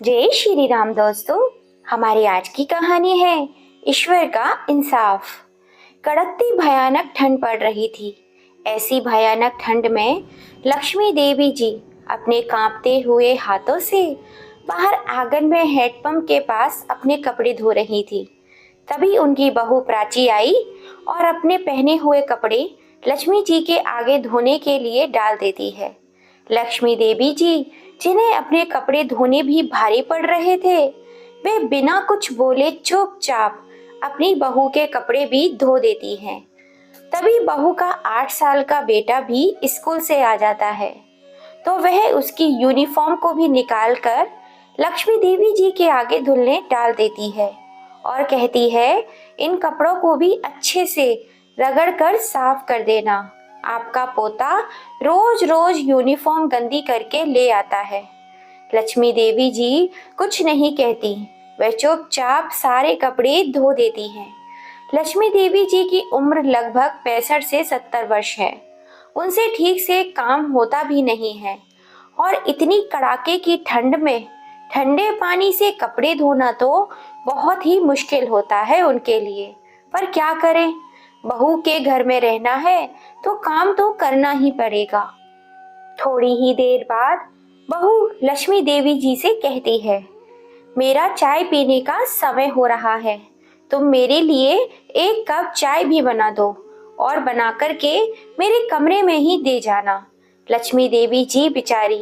जय श्री राम दोस्तों। हमारी आज की कहानी है ईश्वर का इंसाफ। कड़कती भयानक ठंड पड़ रही थी। ऐसी भयानक ठंड में लक्ष्मी देवी जी अपने कांपते हुए हाथों से बाहर आंगन में हैंडपंप के पास अपने कपड़े धो रही थी। तभी उनकी बहू प्राची आई और अपने पहने हुए कपड़े लक्ष्मी जी के आगे धोने के लिए डाल देती है। लक्ष्मी देवी जी, जिन्हें अपने कपड़े धोने भी भारी पड़ रहे थे, वे बिना कुछ बोले चुपचाप अपनी बहू के कपड़े भी धो देती हैं। तभी बहू का 8 साल का बेटा भी स्कूल से आ जाता है, तो वह उसकी यूनिफॉर्म को भी निकाल कर लक्ष्मी देवी जी के आगे धुलने डाल देती है और कहती है, इन कपड़ों को भी अच्छे से रगड़ कर साफ कर देना। आपका पोता रोज रोज यूनिफॉर्म गंदी करके ले आता है। लक्ष्मी देवी जी कुछ नहीं कहती, वह चुपचाप सारे कपड़े धो देती हैं। लक्ष्मी देवी जी की उम्र लगभग 65 से 70 वर्ष है। उनसे ठीक से काम होता भी नहीं है और इतनी कड़ाके की ठंड में ठंडे पानी से कपड़े धोना तो बहुत ही मुश्किल होता है उनके लिए। पर क्या करें, बहू के घर में रहना है तो काम तो करना ही पड़ेगा। थोड़ी ही देर बाद बहू लक्ष्मी देवी जी से कहती है, मेरा चाय पीने का समय हो रहा है, तुम मेरे लिए 1 कप चाय भी बना दो और बना करके मेरे कमरे में ही दे जाना। लक्ष्मी देवी जी बेचारी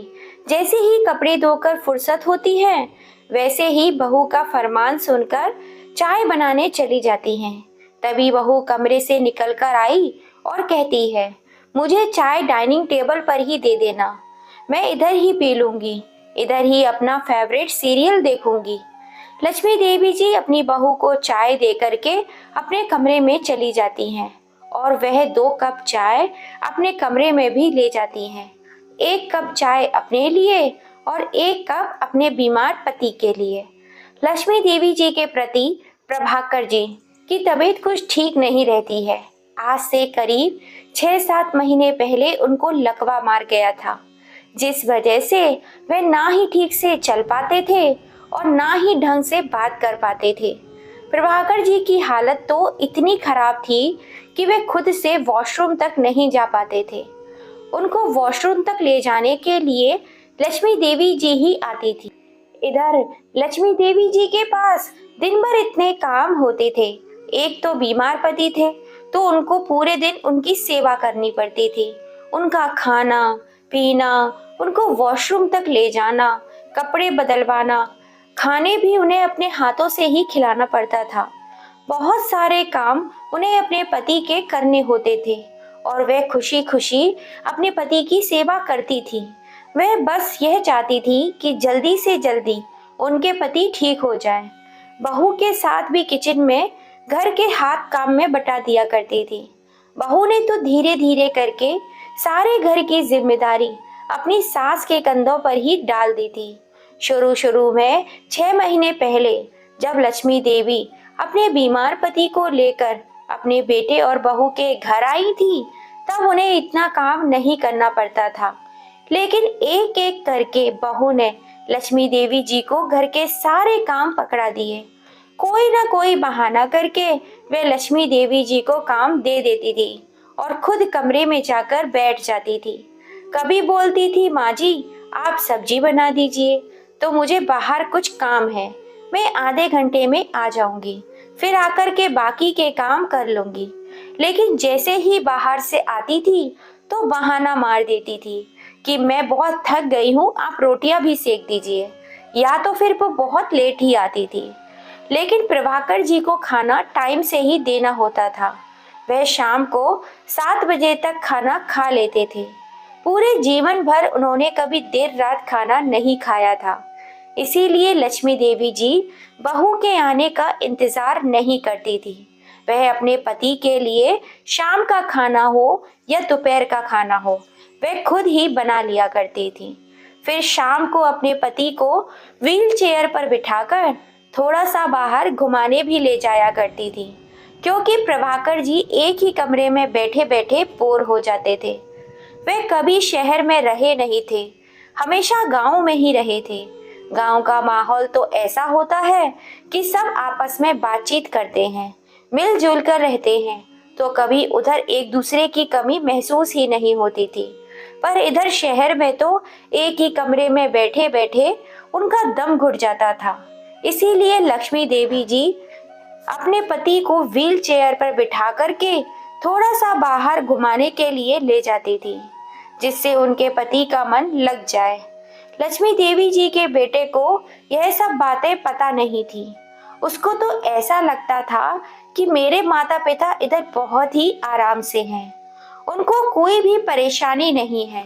जैसे ही कपड़े धोकर फुर्सत होती है, वैसे ही बहू का फरमान सुनकर चाय बनाने चली जाती हैं। तभी बहू कमरे से निकलकर आई और कहती है, मुझे चाय डाइनिंग टेबल पर ही दे देना, मैं इधर ही पी लूंगी, इधर ही अपना फेवरेट सीरियल देखूंगी। लक्ष्मी देवी जी अपनी बहू को चाय दे करके अपने कमरे में चली जाती हैं और वह 2 कप चाय अपने कमरे में भी ले जाती हैं। 1 कप चाय अपने लिए और 1 कप अपने बीमार पति के लिए। लक्ष्मी देवी जी के प्रति प्रभाकर जी की तबीयत कुछ ठीक नहीं रहती है। आज से करीब 6-7 महीने पहले उनको लकवा मार गया था, जिस वजह से वे ना ही ठीक से चल पाते थे और ना ही ढंग से बात कर पाते थे। प्रभाकर जी की हालत तो इतनी खराब थी कि वे खुद से वॉशरूम तक नहीं जा पाते थे। उनको वॉशरूम तक ले जाने के लिए लक्ष्मी देवी जी ही आती थी। इधर लक्ष्मी देवी जी के पास दिन भर इतने काम होते थे। एक तो बीमार पति थे, तो उनको पूरे दिन उनकी सेवा करनी पड़ती थी। उनका खाना पीना, उनको वॉशरूम तक ले जाना, कपड़े बदलवाना, खाने भी उन्हें अपने हाथों से ही खिलाना पड़ता था। बहुत सारे काम उन्हें अपने पति के करने होते थे और वह खुशी खुशी अपने पति की सेवा करती थी। वह बस यह चाहती थी कि जल्दी से जल्दी उनके पति ठीक हो जाए। बहू के साथ भी किचन में घर के हाथ काम में बटा दिया करती थी। बहू ने तो धीरे धीरे करके सारे घर की जिम्मेदारी अपनी सास के कंधों पर ही डाल दी थी। शुरू शुरू में 6 महीने पहले जब लक्ष्मी देवी अपने बीमार पति को लेकर अपने बेटे और बहू के घर आई थी, तब उन्हें इतना काम नहीं करना पड़ता था। लेकिन एक एक करके बहू ने लक्ष्मी देवी जी को घर के सारे काम पकड़ा दिए। कोई ना कोई बहाना करके वे लक्ष्मी देवी जी को काम दे देती थी और खुद कमरे में जाकर बैठ जाती थी। कभी बोलती थी, माँ जी आप सब्जी बना दीजिए, तो मुझे बाहर कुछ काम है, मैं आधे घंटे में आ जाऊंगी, फिर आकर के बाकी के काम कर लूंगी। लेकिन जैसे ही बाहर से आती थी तो बहाना मार देती थी कि मैं बहुत थक गई हूँ, आप रोटियां भी सेक दीजिए, या तो फिर वो बहुत लेट ही आती थी। लेकिन प्रभाकर जी को खाना टाइम से ही देना होता था। वह शाम को 7 बजे तक खाना खा लेते थे। पूरे जीवन भर उन्होंने कभी देर रात खाना नहीं खाया था। इसीलिए लक्ष्मी देवी जी बहू के आने का इंतजार नहीं करती थी। वह अपने पति के लिए शाम का खाना हो या दोपहर का खाना हो, वह खुद ही बना लिया करती थी। फिर शाम को अपने पति को व्हील चेयर पर बिठाकर थोड़ा सा बाहर घुमाने भी ले जाया करती थी, क्योंकि प्रभाकर जी एक ही कमरे में बैठे बैठे बोर हो जाते थे। वे कभी शहर में रहे नहीं थे, हमेशा गांव में ही रहे थे। गांव का माहौल तो ऐसा होता है कि सब आपस में बातचीत करते हैं, मिलजुल कर रहते हैं, तो कभी उधर एक दूसरे की कमी महसूस ही नहीं होती थी। पर इधर शहर में तो एक ही कमरे में बैठे बैठे उनका दम घुट जाता था। इसीलिए लक्ष्मी देवी जी अपने पति को व्हील चेयर पर बिठा करके थोड़ा सा बाहर घुमाने के लिए ले जाती थी, जिससे उनके पति का मन लग जाए। लक्ष्मी देवी जी के बेटे को यह सब बातें पता नहीं थी। उसको तो ऐसा लगता था कि मेरे माता पिता इधर बहुत ही आराम से हैं, उनको कोई भी परेशानी नहीं है।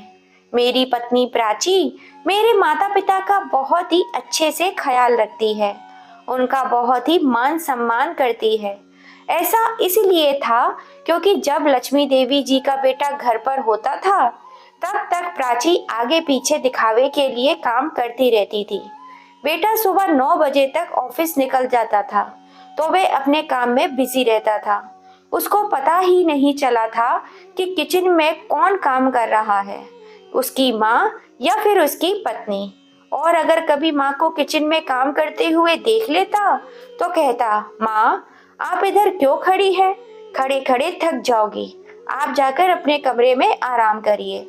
मेरी पत्नी प्राची मेरे माता पिता का बहुत ही अच्छे से ख्याल रखती है, उनका बहुत ही मान सम्मान करती है। ऐसा इसलिए था क्योंकि जब लक्ष्मी देवी जी का बेटा घर पर होता था तब तक प्राची आगे पीछे दिखावे के लिए काम करती रहती थी। बेटा सुबह 9 बजे तक ऑफिस निकल जाता था तो वह अपने काम में बिजी रहता था। उसको पता ही नहीं चला था कि किचन में कौन काम कर रहा है, उसकी माँ या फिर उसकी पत्नी। और अगर कभी माँ को किचन में काम करते हुए देख लेता तो कहता, माँ आप इधर क्यों खड़ी है, खड़े खड़े थक जाओगी, आप जाकर अपने कमरे में आराम करिए।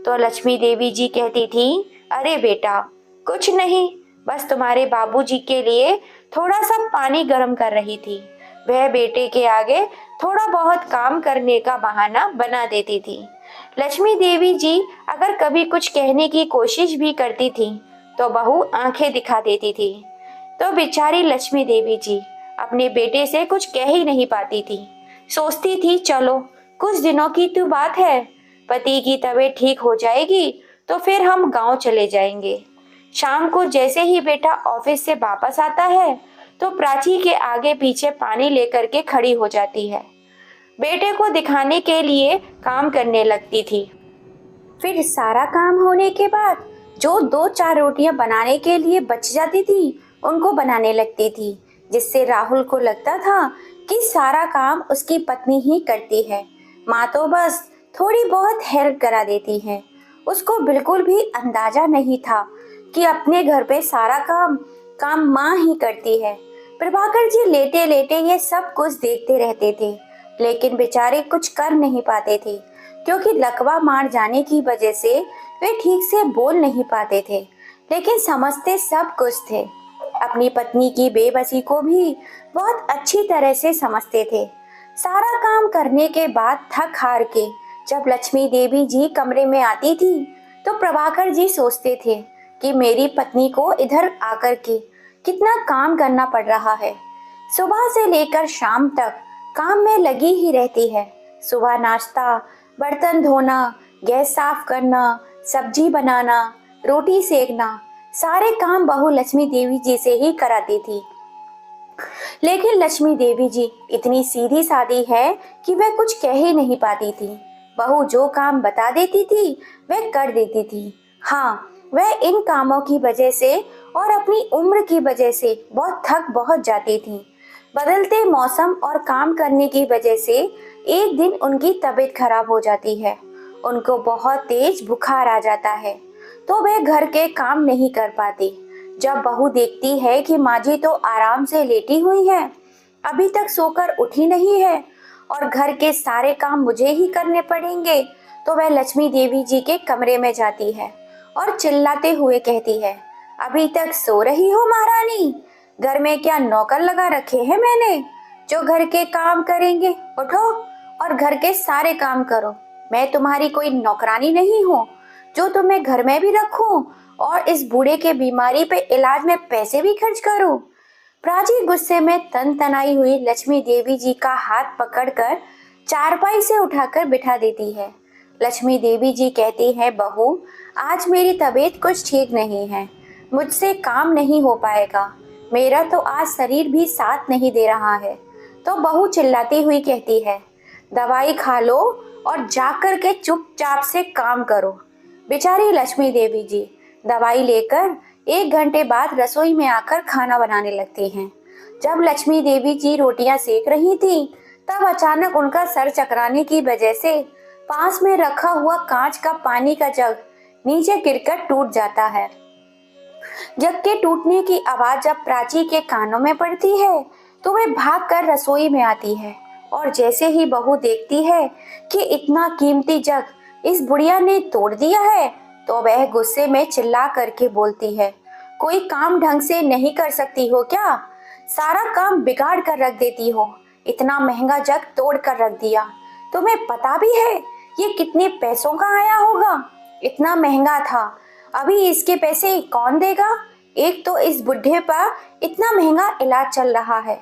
तो लक्ष्मी देवी जी कहती थी, अरे बेटा कुछ नहीं, बस तुम्हारे बाबूजी के लिए थोड़ा सा पानी गर्म कर रही थी। वह बेटे के आगे थोड़ा बहुत काम करने का बहाना बना देती थी। लक्ष्मी देवी जी अगर कभी कुछ कहने की कोशिश भी करती थी तो बहू आंखें दिखा देती थी। तो बेचारी लक्ष्मी देवी जी अपने बेटे से कुछ कह ही नहीं पाती थी। सोचती थी चलो कुछ दिनों की तो बात है, पति की तबीयत ठीक हो जाएगी तो फिर हम गांव चले जाएंगे। शाम को जैसे ही बेटा ऑफिस से वापस आता है तो प्राची के आगे पीछे पानी लेकर के खड़ी हो जाती है, बेटे को दिखाने के लिए काम करने लगती थी। फिर सारा काम होने के बाद जो 2-4 रोटियां बनाने के लिए बच जाती थी उनको बनाने लगती थी, जिससे राहुल को लगता था कि सारा काम उसकी पत्नी ही करती है, माँ तो बस थोड़ी बहुत हेल्प करा देती है। उसको बिल्कुल भी अंदाजा नहीं था कि अपने घर पे सारा काम माँ ही करती है। प्रभाकर जी लेटे लेटे ये सब कुछ देखते रहते थे, लेकिन बेचारे कुछ कर नहीं पाते थे क्योंकि लकवा मार जाने की वजह से वे ठीक से बोल नहीं पाते थे, लेकिन समझते सब कुछ थे। अपनी पत्नी की बेबसी को भी बहुत अच्छी तरह से समझते थे। सारा काम करने के बाद थक हार के जब लक्ष्मी देवी जी कमरे में आती थी तो प्रभाकर जी सोचते थे कि मेरी पत्नी को इधर आकर के कितना काम करना पड़ रहा है। सुबह से लेकर शाम तक काम में लगी ही रहती है। सुबह नाश्ता, बर्तन धोना, गैस साफ करना, सब्जी बनाना, रोटी सेकना, सारे काम बहू लक्ष्मी देवी जी से ही कराती थी। लेकिन लक्ष्मी देवी जी इतनी सीधी सादी है कि वह कुछ कह ही नहीं पाती थी। बहू जो काम बता देती थी वह कर देती थी। हाँ, वह इन कामों की वजह से और अपनी उम्र की वजह से बहुत जाती थी। बदलते मौसम और काम करने की वजह से एक दिन उनकी तबीयत खराब हो जाती है। उनको बहुत तेज बुखार आ जाता है तो वह घर के काम नहीं कर पाती। जब बहू देखती है कि माँ जी तो आराम से लेटी हुई है, अभी तक सोकर उठी नहीं है और घर के सारे काम मुझे ही करने पड़ेंगे, तो वह लक्ष्मी देवी जी के कमरे में जाती है और चिल्लाते हुए कहती है, अभी तक सो रही हो महारानी? घर में क्या नौकर लगा रखे हैं मैंने जो घर के काम करेंगे? उठो और घर के सारे काम करो। मैं तुम्हारी कोई नौकरानी नहीं हूँ जो तुम्हें घर में भी रखूं और इस बूढ़े के बीमारी पे इलाज में पैसे भी खर्च करूं। प्राची गुस्से में तनतनाई हुई लक्ष्मी देवी जी का हाथ पकड़कर चारपाई से उठाकर बिठा देती है। लक्ष्मी देवी जी कहती है, बहू आज मेरी तबीयत कुछ ठीक नहीं है, मुझसे काम नहीं हो पाएगा, मेरा तो आज शरीर भी साथ नहीं दे रहा है। तो बहू चिल्लाती हुई कहती है, दवाई खा लो और जाकर के चुपचाप से काम करो। बेचारी लक्ष्मी देवी जी दवाई लेकर 1 घंटे बाद रसोई में आकर खाना बनाने लगती हैं। जब लक्ष्मी देवी जी रोटियां सेक रही थी तब अचानक उनका सर चकराने की वजह से पास में रखा हुआ कांच का पानी का जग नीचे गिरकर टूट जाता है। जग के टूटने की आवाज जब प्राची के कानों में पड़ती है तो वह भागकर रसोई में आती है और जैसे ही बहू देखती है कि इतना कीमती जग इस बुढ़िया ने तोड़ दिया है तो वह गुस्से में चिल्ला करके बोलती है, कोई काम ढंग से नहीं कर सकती हो क्या? सारा काम बिगाड़ कर रख देती हो। इतना महंगा जग तोड़ कर रख दिया। तुम्हें पता भी है ये कितने पैसों का आया होगा? इतना महंगा था। अभी इसके पैसे कौन देगा? एक तो इस बुढ़े पर इतना महंगा इलाज चल रहा है,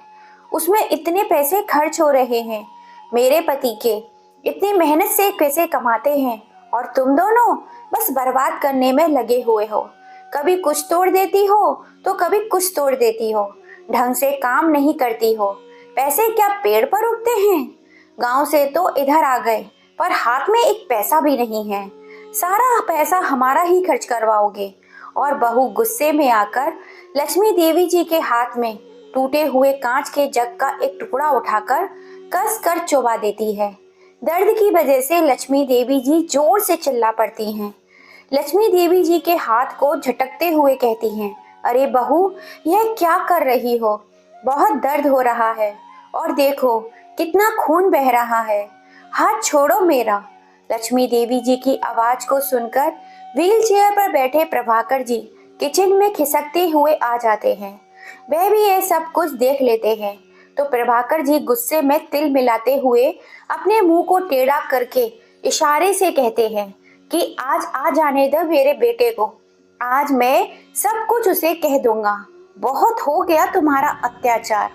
उसमें इतने पैसे खर्च हो रहे हैं। मेरे पति के इतनी मेहनत से पैसे कमाते हैं और तुम दोनों बस बर्बाद करने में लगे हुए हो। कभी कुछ तोड़ देती हो तो कभी कुछ तोड़ देती हो। ढंग से काम नहीं करती हो। पैसे क्या पेड़ पर उगते हैं? गांव से तो इधर आ गए पर हाथ में एक पैसा भी नहीं है। सारा पैसा हमारा ही खर्च करवाओगे। और बहू गुस्से में आकर लक्ष्मी देवी जी के हाथ में टूटे हुए कांच के जग का एक टुकड़ा उठाकर कस कर चबा देती है। दर्द की वजह से लक्ष्मी देवी जी जोर से चिल्ला पड़ती हैं। लक्ष्मी देवी जी के हाथ को झटकते हुए कहती हैं, अरे बहू, यह क्या कर रही हो? बहुत दर्द हो रहा है और देखो कितना खून बह रहा है। हाथ छोड़ो मेरा। लक्ष्मी देवी जी की आवाज को सुनकर व्हील चेयर पर बैठे प्रभाकर जी किचन में खिसकते हुए आ जाते हैं। वह भी ये सब कुछ देख लेते हैं तो प्रभाकर जी गुस्से में तिल मिलाते हुए अपने मुंह को टेढ़ा करके इशारे से कहते हैं कि आज आ जाने दो मेरे बेटे को। आज मैं सब कुछ उसे कह दूंगा। बहुत हो गया तुम्हारा अत्याचार।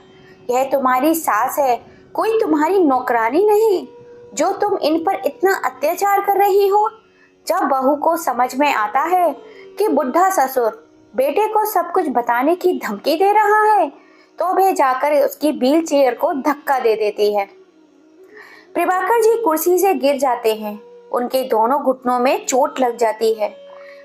यह तुम्हारी सास है, कोई तुम्हारी नौकरानी नहीं जो तुम इन पर इतना अत्याचार कर रही हो। जब बहू को समझ में आता है कि बुढ़ा ससुर बेटे को सब कुछ बताने की धमकी दे रहा है तो वह जाकर उसकी व्हील चेयर को धक्का दे देती है। प्रभाकर जी कुर्सी से गिर जाते हैं। उनके दोनों घुटनों में चोट लग जाती है।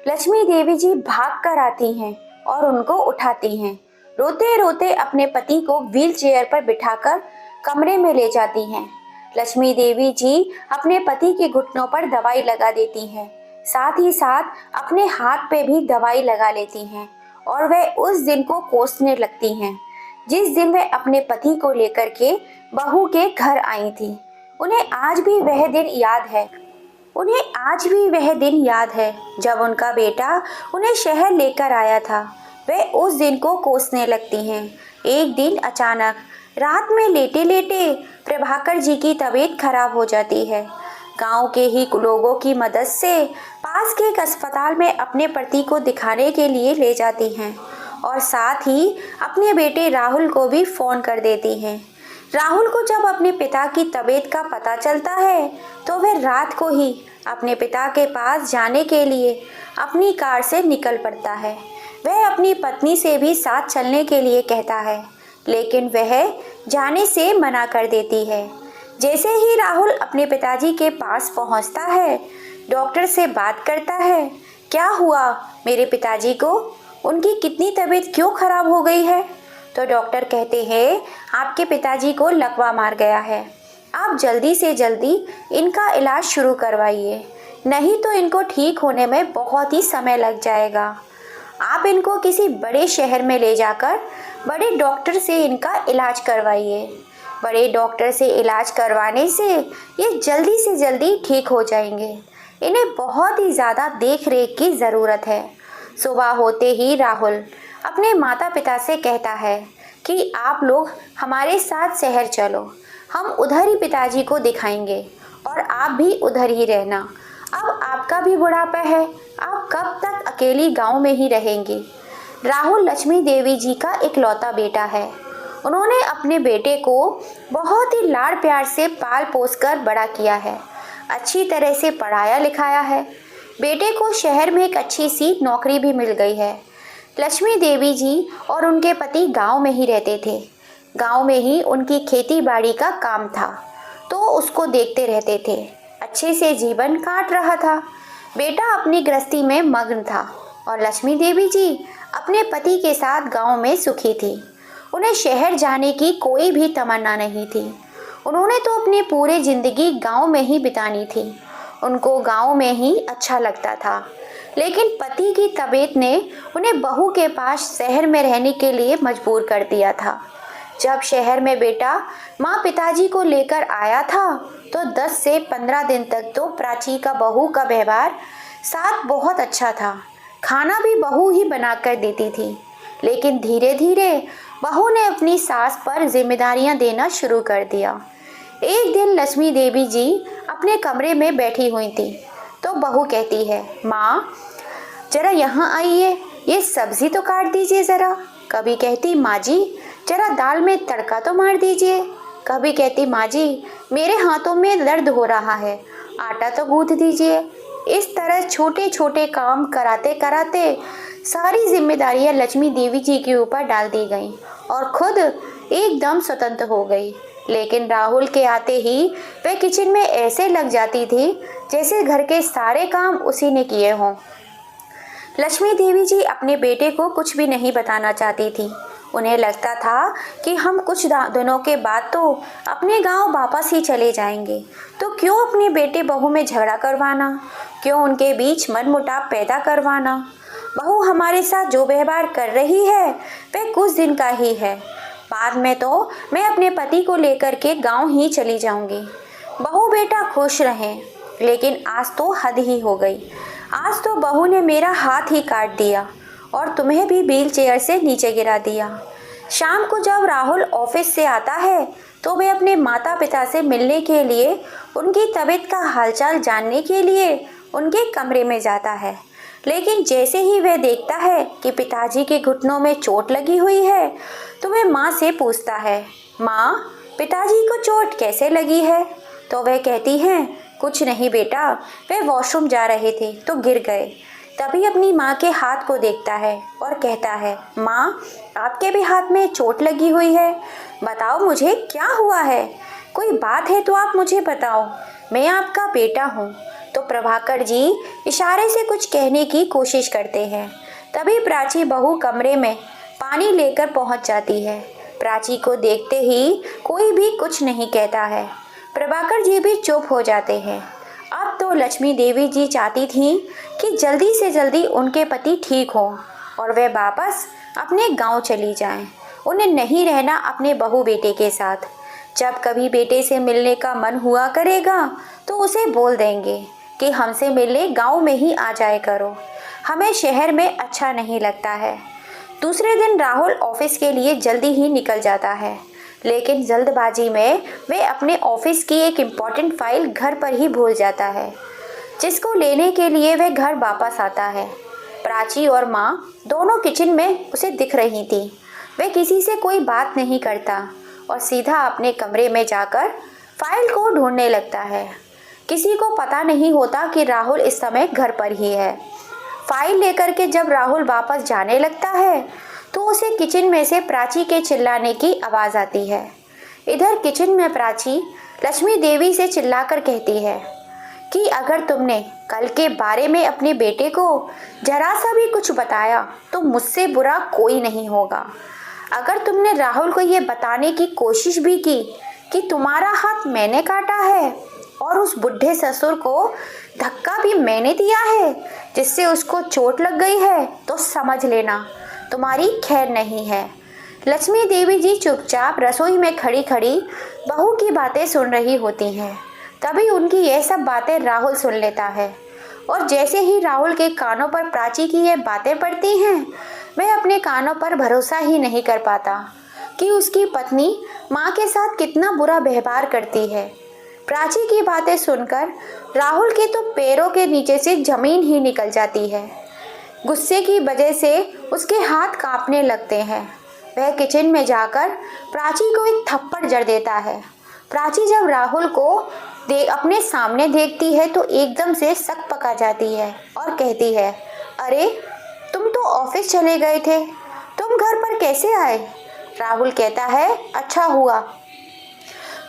लक्ष्मी देवी जी भाग कर आती हैं और उनको उठाती हैं। रोते रोते अपने पति को व्हील चेयर पर बिठाकर कमरे में ले जाती हैं। लक्ष्मी देवी जी अपने पति के घुटनों पर दवाई लगा देती हैं, साथ ही साथ अपने हाथ पे भी दवाई लगा लेती हैं और वह उस दिन को कोसने लगती हैं जिस दिन वह अपने पति को लेकर के बहू के घर आई थी। उन्हें आज भी वह दिन याद है जब उनका बेटा उन्हें शहर लेकर आया था। वे उस दिन को कोसने लगती हैं। एक दिन अचानक रात में लेटे लेटे प्रभाकर जी की तबीयत खराब हो जाती है। गांव के ही लोगों की मदद से पास के एक अस्पताल में अपने पति को दिखाने के लिए ले जाती हैं और साथ ही अपने बेटे राहुल को भी फ़ोन कर देती हैं। राहुल को जब अपने पिता की तबीयत का पता चलता है तो वह रात को ही अपने पिता के पास जाने के लिए अपनी कार से निकल पड़ता है। वह अपनी पत्नी से भी साथ चलने के लिए कहता है लेकिन वह जाने से मना कर देती है। जैसे ही राहुल अपने पिताजी के पास पहुंचता है, डॉक्टर से बात करता है, क्या हुआ मेरे पिताजी को? उनकी कितनी तबीयत क्यों खराब हो गई है? तो डॉक्टर कहते हैं आपके पिताजी को लकवा मार गया है। आप जल्दी से जल्दी इनका इलाज शुरू करवाइए, नहीं तो इनको ठीक होने में बहुत ही समय लग जाएगा। आप इनको किसी बड़े शहर में ले जाकर बड़े डॉक्टर से इनका इलाज करवाइए। बड़े डॉक्टर से इलाज करवाने से ये जल्दी से जल्दी ठीक हो जाएंगे। इन्हें बहुत ही ज़्यादा देख रेख की ज़रूरत है। सुबह होते ही राहुल अपने माता पिता से कहता है कि आप लोग हमारे साथ शहर चलो, हम उधर ही पिताजी को दिखाएंगे और आप भी उधर ही रहना। अब आपका भी बुढ़ापा है, आप कब तक अकेली गांव में ही रहेंगी। राहुल लक्ष्मी देवी जी का इकलौता बेटा है। उन्होंने अपने बेटे को बहुत ही लाड़ प्यार से पाल पोस कर बड़ा किया है, अच्छी तरह से पढ़ाया लिखाया है। बेटे को शहर में एक अच्छी सी नौकरी भी मिल गई है। लक्ष्मी देवी जी और उनके पति गांव में ही रहते थे। गांव में ही उनकी खेती बाड़ी का काम था तो उसको देखते रहते थे। अच्छे से जीवन काट रहा था। बेटा अपनी गृहस्थी में मग्न था और लक्ष्मी देवी जी अपने पति के साथ गांव में सुखी थी। उन्हें शहर जाने की कोई भी तमन्ना नहीं थी। उन्होंने तो अपनी पूरी जिंदगी गांव में ही बितानी थी। उनको गांव में ही अच्छा लगता था। लेकिन पति की तबीयत ने उन्हें बहू के पास शहर में रहने के लिए मजबूर कर दिया था। जब शहर में बेटा माँ पिताजी को लेकर आया था तो 10 से 15 दिन तक तो प्राची का बहू का व्यवहार साथ बहुत अच्छा था। खाना भी बहू ही बनाकर देती थी। लेकिन धीरे धीरे बहू ने अपनी सास पर जिम्मेदारियां देना शुरू कर दिया। एक दिन लक्ष्मी देवी जी अपने कमरे में बैठी हुई थी तो बहू कहती है, माँ जरा यहाँ आइए, ये सब्जी तो काट दीजिए ज़रा। कभी कहती, माँ जी जरा दाल में तड़का तो मार दीजिए। कभी कहती, माँ जी मेरे हाथों में दर्द हो रहा है, आटा तो गूंथ दीजिए। इस तरह छोटे छोटे काम कराते कराते सारी जिम्मेदारियां लक्ष्मी देवी जी के ऊपर डाल दी गईं और खुद एकदम स्वतंत्र हो गई। लेकिन राहुल के आते ही वह किचन में ऐसे लग जाती थी जैसे घर के सारे काम उसी ने किए हों। लक्ष्मी देवी जी अपने बेटे को कुछ भी नहीं बताना चाहती थी। उन्हें लगता था कि हम कुछ दिनों के बाद तो अपने गांव वापस ही चले जाएंगे, तो क्यों अपने बेटे बहू में झगड़ा करवाना, क्यों उनके बीच मनमुटाव पैदा करवाना। बहू हमारे साथ जो व्यवहार कर रही है वह कुछ दिन का ही है, बाद में तो मैं अपने पति को लेकर के गांव ही चली जाऊंगी। बहू बेटा खुश रहें। लेकिन आज तो हद ही हो गई। आज तो बहू ने मेरा हाथ ही काट दिया और तुम्हें भी व्हील चेयर से नीचे गिरा दिया। शाम को जब राहुल ऑफिस से आता है तो वह अपने माता पिता से मिलने के लिए, उनकी तबीयत का हालचाल जानने के लिए उनके कमरे में जाता है। लेकिन जैसे ही वह देखता है कि पिताजी के घुटनों में चोट लगी हुई है तो वह माँ से पूछता है, माँ पिताजी को चोट कैसे लगी है। तो वह कहती हैं, कुछ नहीं बेटा, वे वॉशरूम जा रहे थे तो गिर गए। तभी अपनी माँ के हाथ को देखता है और कहता है, माँ आपके भी हाथ में चोट लगी हुई है, बताओ मुझे क्या हुआ है, कोई बात है तो आप मुझे बताओ, मैं आपका बेटा हूँ। तो प्रभाकर जी इशारे से कुछ कहने की कोशिश करते हैं। तभी प्राची बहू कमरे में पानी लेकर पहुँच जाती है। प्राची को देखते ही कोई भी कुछ नहीं कहता है। प्रभाकर जी भी चुप हो जाते हैं। अब तो लक्ष्मी देवी जी चाहती थीं कि जल्दी से जल्दी उनके पति ठीक हों और वे वापस अपने गांव चली जाएं। उन्हें नहीं रहना अपने बहू बेटे के साथ। जब कभी बेटे से मिलने का मन हुआ करेगा तो उसे बोल देंगे कि हमसे मिलने गांव में ही आ जाए करो, हमें शहर में अच्छा नहीं लगता है। दूसरे दिन राहुल ऑफिस के लिए जल्दी ही निकल जाता है, लेकिन जल्दबाजी में वे अपने ऑफिस की एक इम्पॉर्टेंट फाइल घर पर ही भूल जाता है, जिसको लेने के लिए वह घर वापस आता है। प्राची और माँ दोनों किचन में उसे दिख रही थी। वह किसी से कोई बात नहीं करता और सीधा अपने कमरे में जाकर फाइल को ढूंढने लगता है। किसी को पता नहीं होता कि राहुल इस समय घर पर ही है। फाइल लेकर के जब राहुल वापस जाने लगता है तो उसे किचन में से प्राची के चिल्लाने की आवाज़ आती है। इधर किचन में प्राची लक्ष्मी देवी से चिल्लाकर कहती है कि अगर तुमने कल के बारे में अपने बेटे को जरा सा भी कुछ बताया तो मुझसे बुरा कोई नहीं होगा। अगर तुमने राहुल को ये बताने की कोशिश भी की कि तुम्हारा हाथ मैंने काटा है और उस बुढ़े ससुर को धक्का भी मैंने दिया है जिससे उसको चोट लग गई है, तो समझ लेना तुम्हारी खैर नहीं है। लक्ष्मी देवी जी चुपचाप रसोई में खड़ी खड़ी बहू की बातें सुन रही होती हैं। तभी उनकी यह सब बातें राहुल सुन लेता है और जैसे ही राहुल के कानों पर प्राची की ये बातें पड़ती हैं, वह अपने कानों पर भरोसा ही नहीं कर पाता कि उसकी पत्नी माँ के साथ कितना बुरा व्यवहार करती है। प्राची की बातें सुनकर राहुल के तो पैरों के नीचे से जमीन ही निकल जाती है। गुस्से की वजह से उसके हाथ कांपने लगते हैं। वह किचन में जाकर प्राची को एक थप्पड़ जड़ देता है। प्राची जब राहुल को अपने सामने देखती है तो एकदम से सक पका जाती है और कहती है, अरे तुम तो ऑफिस चले गए थे, तुम घर पर कैसे आए। राहुल कहता है, अच्छा हुआ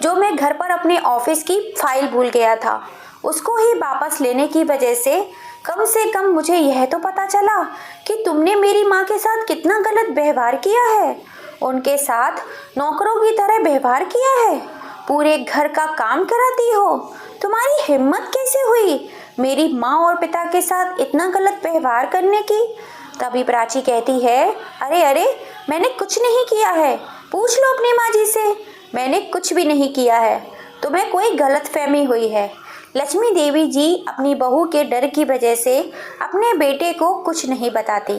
जो मैं घर पर अपने ऑफिस की फाइल भूल गया था, उसको ही वापस लेने की वजह से कम मुझे यह तो पता चला कि तुमने मेरी माँ के साथ कितना गलत व्यवहार किया है। उनके साथ नौकरों की तरह व्यवहार किया है, पूरे घर का काम कराती हो। तुम्हारी हिम्मत कैसे हुई मेरी माँ और पिता के साथ इतना गलत व्यवहार करने की? तभी प्राची कहती है, अरे अरे, मैंने कुछ नहीं किया है, पूछ लो अपनी माँ जी से। मैंने कुछ भी नहीं किया है, तुम्हें कोई गलतफहमी हुई है। लक्ष्मी देवी जी अपनी बहू के डर की वजह से अपने बेटे को कुछ नहीं बताती,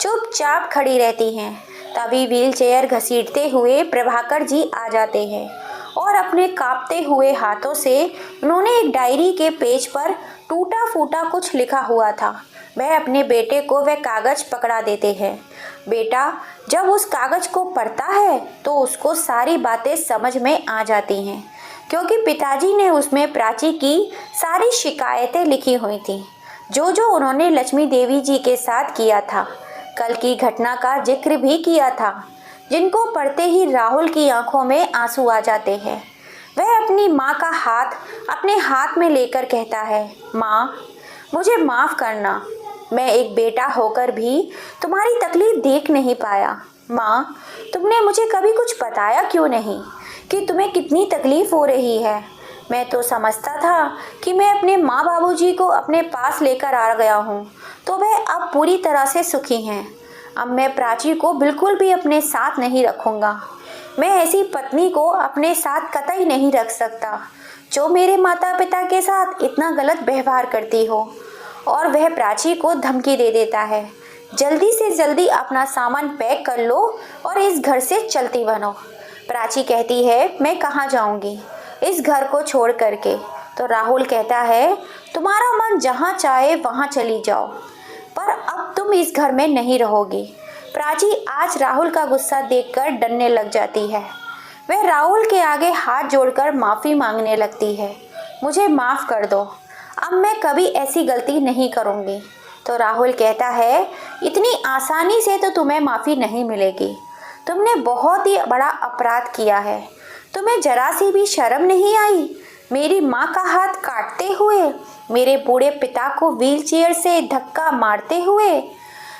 चुपचाप खड़ी रहती हैं। तभी व्हील चेयर घसीटते हुए प्रभाकर जी आ जाते हैं और अपने कांपते हुए हाथों से उन्होंने एक डायरी के पेज पर टूटा फूटा कुछ लिखा हुआ था। वह अपने बेटे को वह कागज पकड़ा देते हैं। बेटा जब उस कागज को पढ़ता है तो उसको सारी बातें समझ में आ जाती हैं, क्योंकि पिताजी ने उसमें प्राची की सारी शिकायतें लिखी हुई थी, जो उन्होंने लक्ष्मी देवी जी के साथ किया था। कल की घटना का जिक्र भी किया था, जिनको पढ़ते ही राहुल की आंखों में आंसू आ जाते हैं। वह अपनी माँ का हाथ अपने हाथ में लेकर कहता है, माँ मुझे माफ़ करना, मैं एक बेटा होकर भी तुम्हारी तकलीफ देख नहीं पाया। माँ तुमने मुझे कभी कुछ बताया क्यों नहीं कि तुम्हें कितनी तकलीफ हो रही है? मैं तो समझता था कि मैं अपने माँ बाबूजी को अपने पास लेकर आ गया हूँ तो वह अब पूरी तरह से सुखी हैं। अब मैं प्राची को बिल्कुल भी अपने साथ नहीं रखूँगा। मैं ऐसी पत्नी को अपने साथ कतई नहीं रख सकता जो मेरे माता पिता के साथ इतना गलत व्यवहार करती हो। और वह प्राची को धमकी दे देता है, जल्दी से जल्दी अपना सामान पैक कर लो और इस घर से चलती बनो। प्राची कहती है, मैं कहाँ जाऊँगी इस घर को छोड़ करके? तो राहुल कहता है, तुम्हारा मन जहाँ चाहे वहाँ चली जाओ, पर अब तुम इस घर में नहीं रहोगी। प्राची आज राहुल का गुस्सा देखकर डरने लग जाती है। वह राहुल के आगे हाथ जोड़कर माफ़ी मांगने लगती है, मुझे माफ़ कर दो, अब मैं कभी ऐसी गलती नहीं करूँगी। तो राहुल कहता है, इतनी आसानी से तो तुम्हें माफ़ी नहीं मिलेगी, तुमने बहुत ही बड़ा अपराध किया है। तुम्हें जरा सी भी शर्म नहीं आई? मेरी माँ का हाथ काटते हुए, मेरे बूढ़े पिता को व्हीलचेयर से धक्का मारते हुए।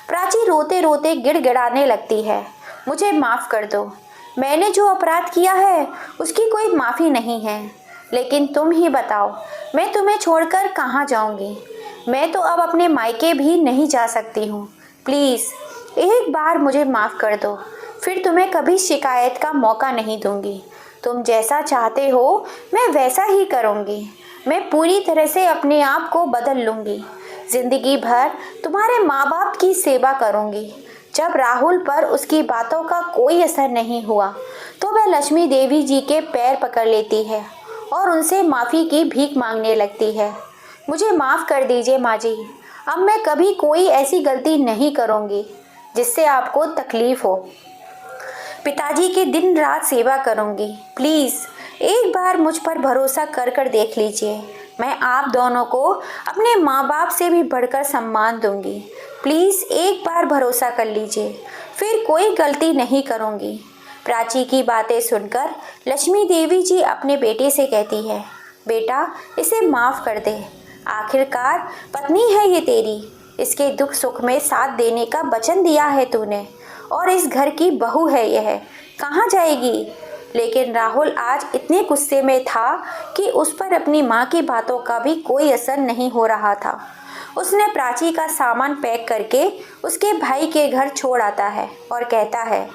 प्राची रोते रोते गिड़गिड़ाने लगती है, मुझे माफ़ कर दो, मैंने जो अपराध किया है उसकी कोई माफ़ी नहीं है। लेकिन तुम ही बताओ, मैं तुम्हें छोड़कर कहाँ जाऊँगी? मैं तो अब अपने मायके भी नहीं जा सकती हूँ। प्लीज़ एक बार मुझे माफ़ कर दो, फिर तुम्हें कभी शिकायत का मौका नहीं दूँगी। तुम जैसा चाहते हो मैं वैसा ही करूँगी। मैं पूरी तरह से अपने आप को बदल लूँगी। ज़िंदगी भर तुम्हारे माँ बाप की सेवा करूँगी। जब राहुल पर उसकी बातों का कोई असर नहीं हुआ तो वह लक्ष्मी देवी जी के पैर पकड़ लेती है और उनसे माफ़ी की भीख मांगने लगती है। मुझे माफ़ कर दीजिए माँ जी, अब मैं कभी कोई ऐसी गलती नहीं करूँगी जिससे आपको तकलीफ़ हो। पिताजी की दिन रात सेवा करूँगी। प्लीज़ एक बार मुझ पर भरोसा कर कर देख लीजिए। मैं आप दोनों को अपने माँ बाप से भी बढ़कर सम्मान दूँगी। प्लीज़ एक बार भरोसा कर लीजिए, फिर कोई गलती नहीं करूँगी। प्राची की बातें सुनकर लक्ष्मी देवी जी अपने बेटे से कहती है, बेटा इसे माफ़ कर दे, आखिरकार पत्नी है ये तेरी, इसके दुख सुख में साथ देने का वचन दिया है तूने, और इस घर की बहू है यह, कहाँ जाएगी? लेकिन राहुल आज इतने गुस्से में था कि उस पर अपनी माँ की बातों का भी कोई असर नहीं हो रहा था। उसने प्राची का सामान पैक करके उसके भाई के घर छोड़ आता है और कहता है,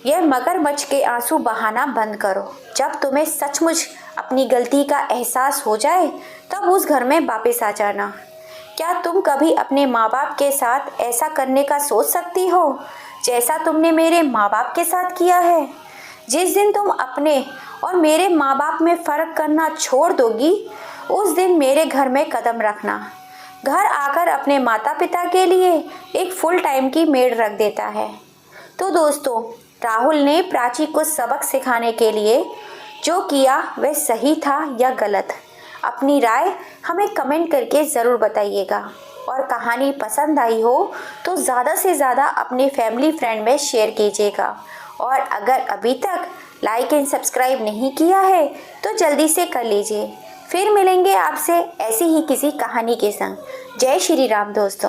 यह मगरमच्छ के आंसू बहाना बंद करो। जब तुम्हें सचमुच अपनी गलती का एहसास हो जाए तब उस घर में वापस आ जाना। क्या तुम कभी अपने माँ बाप के साथ ऐसा करने का सोच सकती हो जैसा तुमने मेरे माँ बाप के साथ किया है? जिस दिन तुम अपने और मेरे माँ बाप में फ़र्क करना छोड़ दोगी उस दिन मेरे घर में कदम रखना। घर आकर अपने माता पिता के लिए एक फुल टाइम की मेड रख देता है। तो दोस्तों, राहुल ने प्राची को सबक सिखाने के लिए जो किया वह सही था या गलत? अपनी राय हमें कमेंट करके ज़रूर बताइएगा। और कहानी पसंद आई हो तो ज़्यादा से ज़्यादा अपने फैमिली फ्रेंड में शेयर कीजिएगा। और अगर अभी तक लाइक एंड सब्सक्राइब नहीं किया है तो जल्दी से कर लीजिए। फिर मिलेंगे आपसे ऐसी ही किसी कहानी के संग। जय श्री राम दोस्तों।